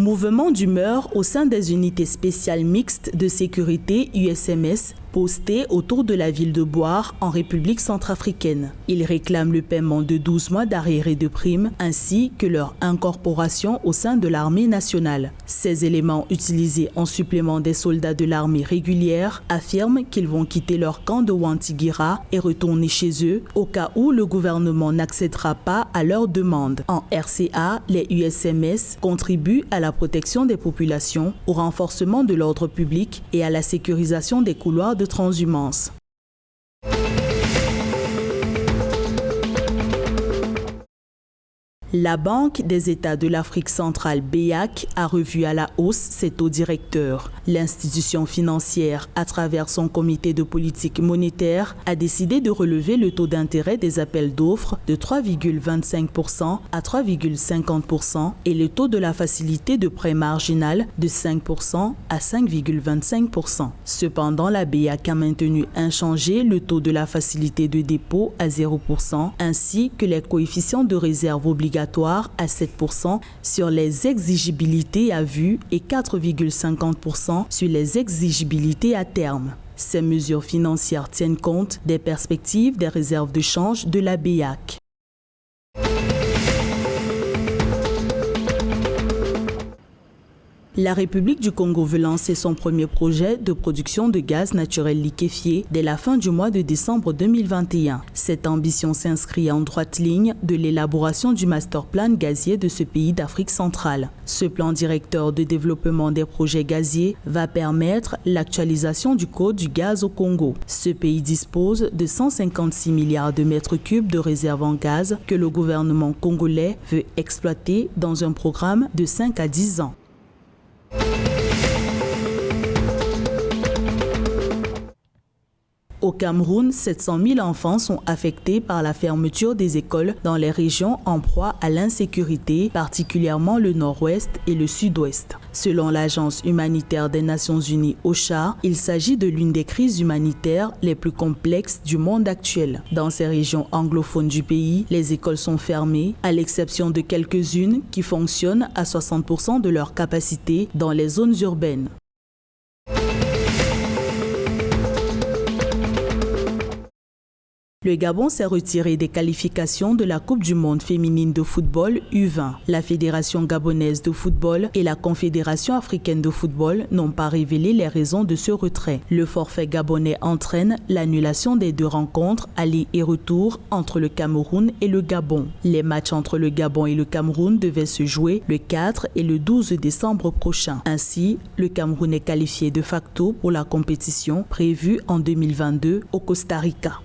Mouvement d'humeur au sein des unités spéciales mixtes de sécurité USMS postés autour de la ville de Bouar en République centrafricaine. Ils réclament le paiement de 12 mois d'arriérés de primes ainsi que leur incorporation au sein de l'armée nationale. Ces éléments utilisés en supplément des soldats de l'armée régulière affirment qu'ils vont quitter leur camp de Wantigira et retourner chez eux au cas où le gouvernement n'accédera pas à leurs demandes. En RCA, les USMS contribuent à la protection des populations, au renforcement de l'ordre public et à la sécurisation des couloirs de transhumance. La Banque des États de l'Afrique centrale BEAC a revu à la hausse ses taux directeurs. L'institution financière, à travers son comité de politique monétaire, a décidé de relever le taux d'intérêt des appels d'offres de 3,25% à 3,50% et le taux de la facilité de prêt marginal de 5% à 5,25%. Cependant, la BEAC a maintenu inchangé le taux de la facilité de dépôt à 0% ainsi que les coefficients de réserve obligatoires à 7% sur les exigibilités à vue et 4,50% sur les exigibilités à terme. Ces mesures financières tiennent compte des perspectives des réserves de change de la BEAC. La République du Congo veut lancer son premier projet de production de gaz naturel liquéfié dès la fin du mois de décembre 2021. Cette ambition s'inscrit en droite ligne de l'élaboration du master plan gazier de ce pays d'Afrique centrale. Ce plan directeur de développement des projets gaziers va permettre l'actualisation du code du gaz au Congo. Ce pays dispose de 156 milliards de mètres cubes de réserves en gaz que le gouvernement congolais veut exploiter dans un programme de 5 à 10 ans. Au Cameroun, 700 000 enfants sont affectés par la fermeture des écoles dans les régions en proie à l'insécurité, particulièrement le nord-ouest et le sud-ouest. Selon l'Agence humanitaire des Nations Unies OCHA, il s'agit de l'une des crises humanitaires les plus complexes du monde actuel. Dans ces régions anglophones du pays, les écoles sont fermées, à l'exception de quelques-unes qui fonctionnent à 60% de leur capacité dans les zones urbaines. Le Gabon s'est retiré des qualifications de la Coupe du monde féminine de football U20. La Fédération gabonaise de football et la Confédération africaine de football n'ont pas révélé les raisons de ce retrait. Le forfait gabonais entraîne l'annulation des 2 rencontres aller et retour entre le Cameroun et le Gabon. Les matchs entre le Gabon et le Cameroun devaient se jouer le 4 et le 12 décembre prochain. Ainsi, le Cameroun est qualifié de facto pour la compétition prévue en 2022 au Costa Rica.